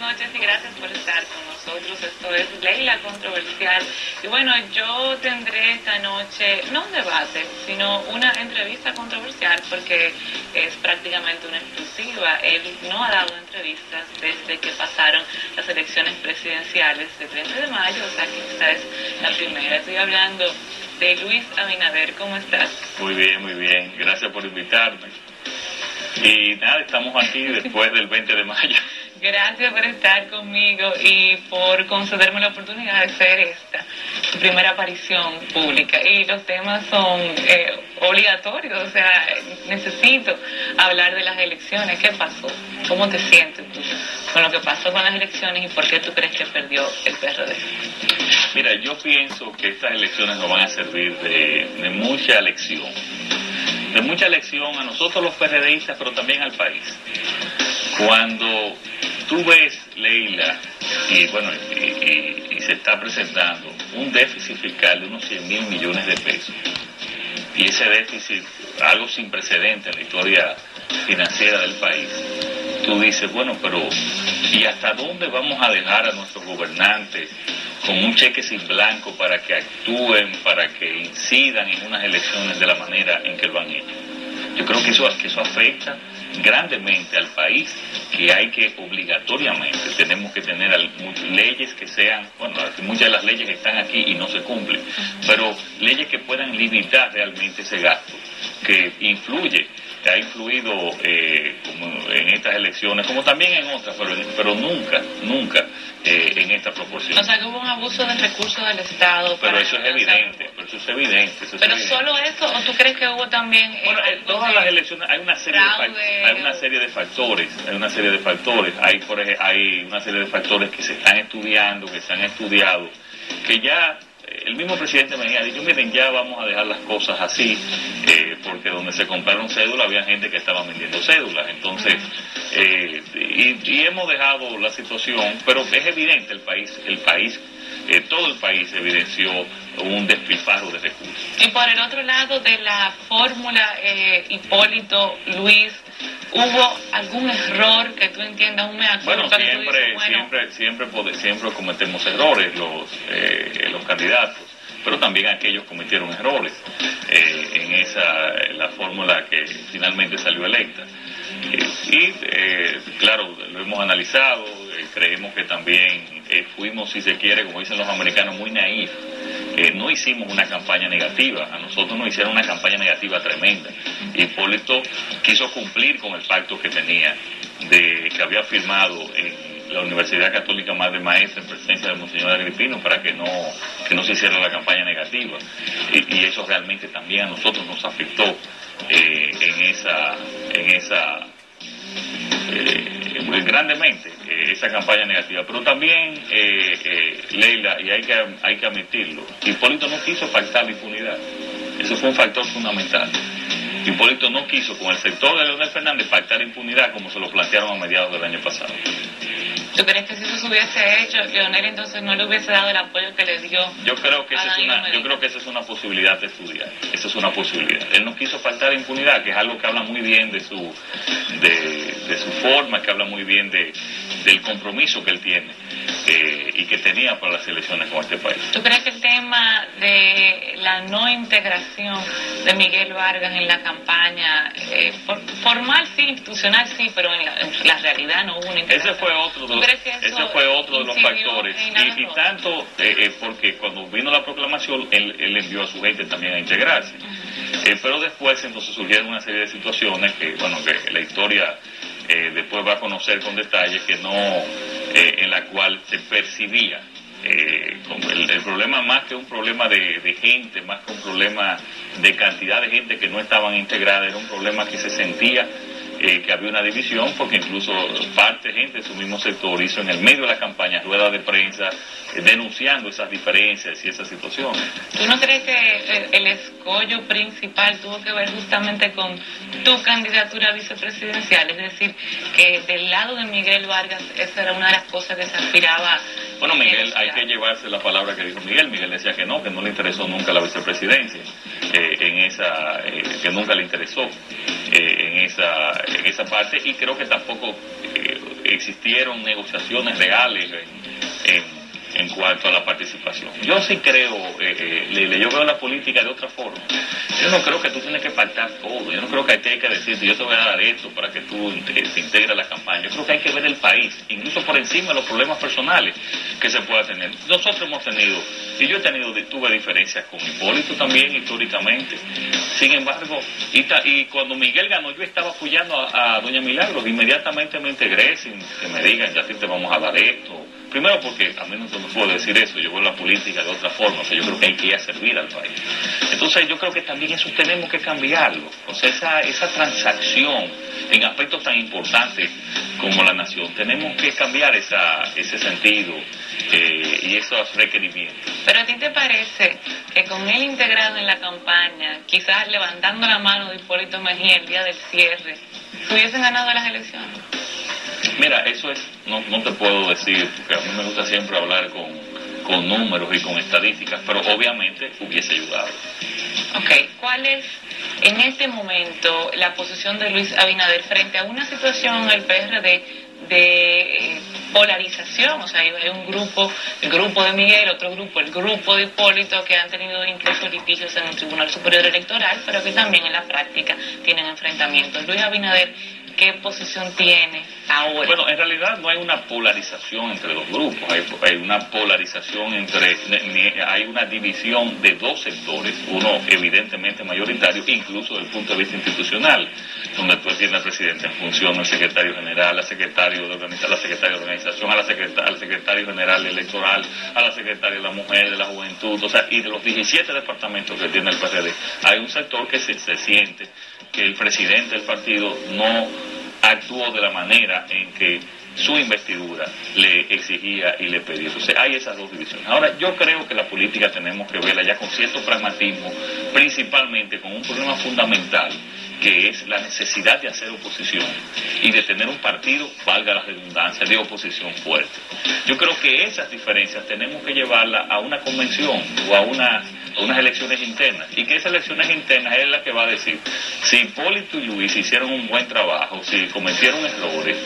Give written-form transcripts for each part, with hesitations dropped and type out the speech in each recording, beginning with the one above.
noches y gracias por estar con nosotros. Esto es Leila Controversial. Y bueno, yo tendré esta noche, no un debate, sino una entrevista controversial porque es prácticamente una exclusiva. Él no ha dado entrevistas desde que pasaron las elecciones presidenciales del 20 de mayo, o sea que esta es la primera. Estoy hablando de Luis Abinader. ¿Cómo estás? Muy bien. Gracias por invitarme. Y nada, estamos aquí después del 20 de mayo. Gracias por estar conmigo y por concederme la oportunidad de hacer esta tu primera aparición pública. Y los temas son obligatorios, o sea, necesito hablar de las elecciones. ¿Qué pasó? ¿Cómo te sientes tú con lo que pasó con las elecciones y por qué tú crees que perdió el PRD? Mira, yo pienso que estas elecciones nos van a servir de mucha lección. De mucha lección a nosotros los PRDistas, pero también al país. Cuando tú ves, Leila, y bueno, y se está presentando un déficit fiscal de unos 100.000 millones de pesos, y ese déficit, algo sin precedente en la historia financiera del país, tú dices, bueno, pero ¿y hasta dónde vamos a dejar a nuestros gobernantes con un cheque sin blanco para que actúen, para que incidan en unas elecciones de la manera en que lo han hecho? Yo creo que eso afecta grandemente al país, que hay que obligatoriamente, tenemos que tener leyes que sean, bueno, muchas de las leyes están aquí y no se cumplen, pero leyes que puedan limitar realmente ese gasto, que ha influido como en estas elecciones, como también en otras, pero nunca en esta proporción. O sea, que hubo un abuso de recursos del Estado. Pero eso es evidente, ¿Pero solo eso o tú crees que hubo también... Bueno, en todas las elecciones hay una serie de factores, hay una serie de factores que se están estudiando, que se han estudiado, que ya... El mismo presidente me había dicho, miren, ya vamos a dejar las cosas así, porque donde se compraron cédulas había gente que estaba vendiendo cédulas, entonces, y hemos dejado la situación, pero es evidente todo el país evidenció un despilfarro de recursos. Y por el otro lado de la fórmula Hipólito, Luis, ¿hubo algún error que tú entiendas, un mea culpa? Bueno, siempre cometemos errores los candidatos, pero también aquellos cometieron errores en la fórmula que finalmente salió electa. Claro, lo hemos analizado, creemos que también fuimos, si se quiere, como dicen los americanos, muy naif. No hicimos una campaña negativa, a nosotros nos hicieron una campaña negativa tremenda. Hipólito quiso cumplir con el pacto que tenía, que había firmado en la Universidad Católica Madre Maestra en presencia del Monseñor Agripino para que no se hiciera la campaña negativa. Y eso realmente también a nosotros nos afectó grandemente esa campaña negativa, pero también Leila, y hay que admitirlo, Hipólito no quiso pactar la impunidad. Eso fue un factor fundamental. Hipólito no quiso con el sector de Leonel Fernández pactar impunidad como se lo plantearon a mediados del año pasado. ¿Tú crees que si eso se hubiese hecho, Leonel entonces no le hubiese dado el apoyo que le dio? Yo creo que esa es una posibilidad de estudiar. Esa es una posibilidad. Él no quiso faltar impunidad, que es algo que habla muy bien de su forma, que habla muy bien del compromiso que él tiene y que tenía para las elecciones con este país. ¿Tú crees que el tema de la no integración de Miguel Vargas en la campaña, formal sí, institucional sí, pero en la realidad no hubo una integración? Ese fue otro de los factores. Y tanto porque cuando vino la proclamación, él envió a su gente también a integrarse. Pero después entonces surgieron una serie de situaciones que la historia después va a conocer con detalle, en la cual se percibía como el problema, más que un problema de gente, más que un problema de cantidad de gente que no estaban integradas, era un problema que se sentía que había una división, porque incluso gente de su mismo sector hizo en el medio de la campaña ruedas de prensa denunciando esas diferencias y esas situaciones. ¿Tú no crees que el escollo principal tuvo que ver justamente con tu candidatura vicepresidencial? Es decir, que del lado de Miguel Vargas esa era una de las cosas que se aspiraba. Bueno, Miguel, hay que llevarse la palabra que dijo Miguel. Miguel decía que no le interesó nunca la vicepresidencia, que nunca le interesó en esa parte, y creo que tampoco existieron negociaciones reales en cuanto a la participación. Yo sí creo, yo veo la política de otra forma. Yo no creo que tú tienes que pactar todo. Yo no creo que hay que decirte, yo te voy a dar esto para que tú te integres a la campaña. Yo creo que hay que ver el país, incluso por encima de los problemas personales que se pueda tener. Nosotros hemos tenido, y yo tuve diferencias con Hipólito también, históricamente. Sin embargo, y cuando Miguel ganó, yo estaba apoyando a doña Milagros. Inmediatamente me integré sin que me digan, ya te vamos a dar esto. Primero porque a mí no me puedo decir eso, yo veo la política de otra forma, o sea, yo creo que hay que ir a servir al país. Entonces yo creo que también eso tenemos que cambiarlo, o sea, esa transacción en aspectos tan importantes como la nación, tenemos que cambiar ese sentido y esos requerimientos. Pero ¿a ti te parece que con él integrado en la campaña, quizás levantando la mano de Hipólito Mejía el día del cierre, hubiesen ganado las elecciones? Mira, eso no te puedo decir, porque a mí me gusta siempre hablar con números y con estadísticas, pero obviamente hubiese ayudado. Ok, ¿cuál es en este momento la posición de Luis Abinader frente a una situación en el PRD de polarización? O sea, hay un grupo, el grupo de Miguel, otro grupo, el grupo de Hipólito, que han tenido incluso litigios en el Tribunal Superior Electoral, pero que también en la práctica tienen enfrentamientos. Luis Abinader, ¿qué posición tiene ahora? Bueno, en realidad no hay una polarización entre los grupos, hay una polarización hay una división de dos sectores, uno evidentemente mayoritario, incluso desde el punto de vista institucional, donde tú tienes al presidente en función, al secretario general, al secretario de organización, al secretario general electoral, a la secretaria de la mujer, de la juventud, o sea, y de los 17 departamentos que tiene el PRD, hay un sector que se siente que el presidente del partido no actuó de la manera en que su investidura le exigía y le pedía. Entonces hay esas dos divisiones. Ahora, yo creo que la política tenemos que verla ya con cierto pragmatismo, principalmente con un problema fundamental, que es la necesidad de hacer oposición y de tener un partido, valga la redundancia, de oposición fuerte. Yo creo que esas diferencias tenemos que llevarlas a una convención o a unas elecciones internas, y que esas elecciones internas es la que va a decir si Hipólito y Luis hicieron un buen trabajo, si cometieron errores,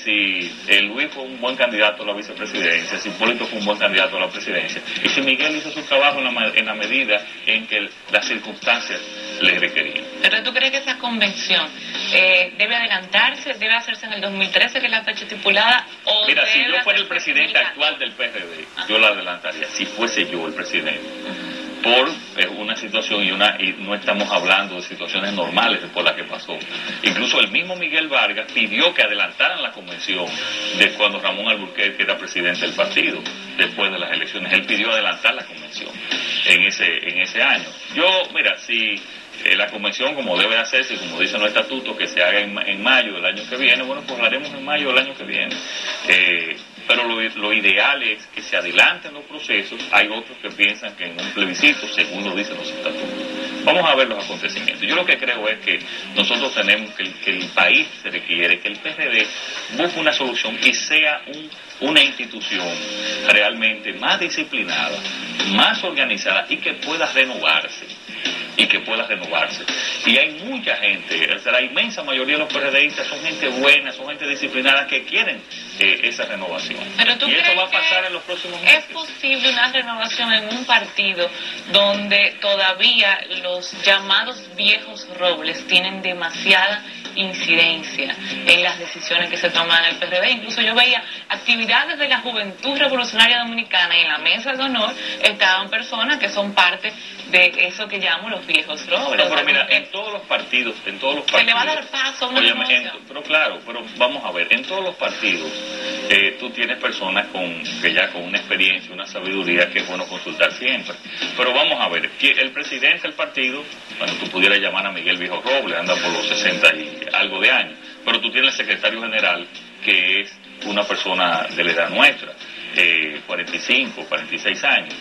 si Luis fue un buen candidato a la vicepresidencia, si Hipólito fue un buen candidato a la presidencia, y si Miguel hizo su trabajo en la medida en que las circunstancias le requerían. ¿Pero tú crees que esa convención debe adelantarse, debe hacerse en el 2013, que es la fecha estipulada, o mira, si yo fuera el hacerse presidente actual del PRD, yo la adelantaría, si fuese yo el presidente, por una situación y no estamos hablando de situaciones normales por las que pasó. Incluso el mismo Miguel Vargas pidió que adelantaran la convención de cuando Ramón Alburquerque era presidente del partido, después de las elecciones. Él pidió adelantar la convención en ese año. Mira, si la convención, como debe hacerse, como dicen los estatutos, que se haga en mayo del año que viene, bueno, pues lo haremos en mayo del año que viene. Pero lo ideal es que se adelanten los procesos. Hay otros que piensan que en un plebiscito, según lo dicen los estatutos. Vamos a ver los acontecimientos. Yo lo que creo es que nosotros tenemos que el país se requiere que el PRD busque una solución y sea una institución realmente más disciplinada, más organizada y que pueda renovarse. Y hay mucha gente, o sea, la inmensa mayoría de los PRDistas son gente buena, son gente disciplinada que quieren esa renovación. Pero ¿tú y crees eso va a pasar en los próximos meses? ¿Es posible una renovación en un partido donde todavía los llamados viejos robles tienen demasiada incidencia en las decisiones que se toman en el PRD? Incluso yo veía actividades de la Juventud Revolucionaria Dominicana y en la mesa de honor estaban personas que son parte de eso que llamo los viejos robles. No, pero mira, en todos los partidos se le va a dar paso a una renovación. Pero vamos a ver, en todos los partidos tú tienes personas que ya con una experiencia, una sabiduría que es bueno consultar siempre. Pero vamos a ver, el presidente del partido, bueno, tú pudieras llamar a Miguel Viejo Robles, anda por los 60 y algo de años, pero tú tienes el secretario general, que es una persona de la edad nuestra, 45, 46 años.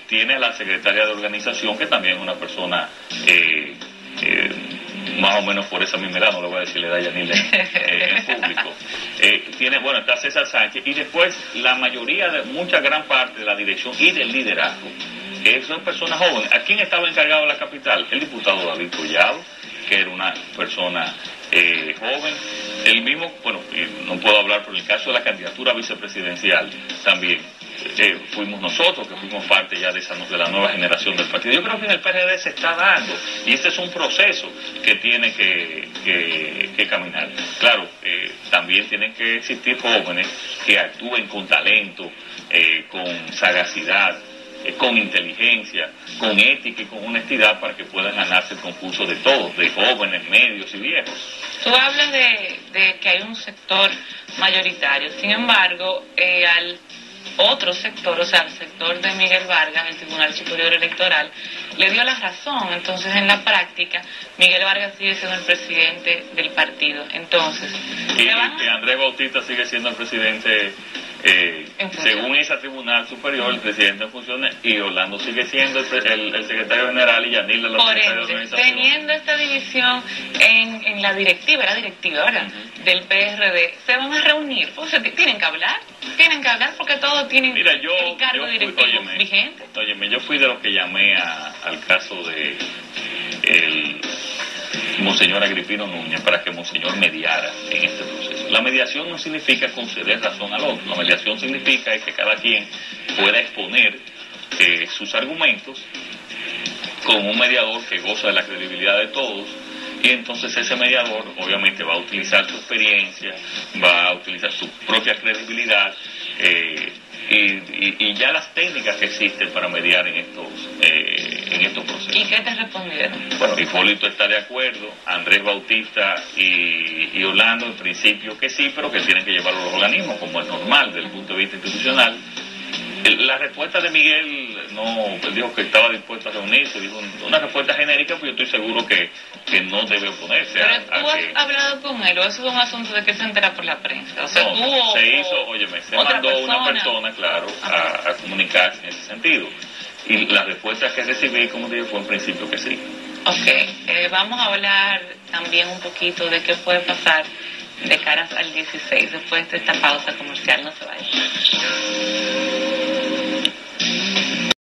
Tiene a la secretaria de organización, que también es una persona más o menos por esa misma edad, no le voy a decir la edad ya ni en público. Está César Sánchez, y después la mayoría, gran parte de la dirección y del liderazgo son personas jóvenes. ¿A quién estaba encargado de la capital? El diputado David Collado, que era una persona joven, El mismo, bueno, no puedo hablar por el caso de la candidatura vicepresidencial, también fuimos nosotros que fuimos parte ya de la nueva generación del partido. Yo creo que en el PRD se está dando, y este es un proceso que tiene que caminar. Claro, también tienen que existir jóvenes que actúen con talento, con sagacidad, con inteligencia, con ética y con honestidad para que puedan ganarse el concurso de todos, de jóvenes, medios y viejos. Tú hablas de que hay un sector mayoritario, sin embargo, al otro sector, o sea, el sector de Miguel Vargas, el Tribunal Superior Electoral, le dio la razón. Entonces, en la práctica, Miguel Vargas sigue siendo el presidente del partido. Entonces, y que Andrés Bautista sigue siendo el presidente, según ese Tribunal Superior, el presidente en funciones, y Orlando sigue siendo el secretario general y Yanila la secretaria de organización. Teniendo esta división en la directiva, ¿verdad? Del PRD, ¿se van a reunir? O sea, tienen que hablar porque todos tienen el cargo directivo vigente. Óyeme, yo fui de los que llamé al caso de el Monseñor Agripino Núñez para que Monseñor mediara en este proceso. La mediación no significa conceder razón al otro, la mediación significa que cada quien pueda exponer sus argumentos con un mediador que goza de la credibilidad de todos, y entonces ese mediador obviamente va a utilizar su experiencia, va a utilizar su propia credibilidad, y ya las técnicas que existen para mediar en estos procesos. ¿Y qué te respondieron? Bueno, Hipólito está de acuerdo, Andrés Bautista y Orlando en principio que sí, pero que tienen que llevarlo a los organismos, como es normal desde el punto de vista institucional. La respuesta de Miguel dijo que estaba dispuesto a reunirse, dijo una respuesta genérica, pues yo estoy seguro que no debe oponerse. Pero tú has hablado con él, o eso es un asunto de que se entera por la prensa. O sea, se mandó una persona, claro, a comunicarse en ese sentido. Y la respuesta que recibí, como dije, fue en principio que sí. Ok, vamos a hablar también un poquito de qué puede pasar de caras al 16 después de esta pausa comercial. No se vayan.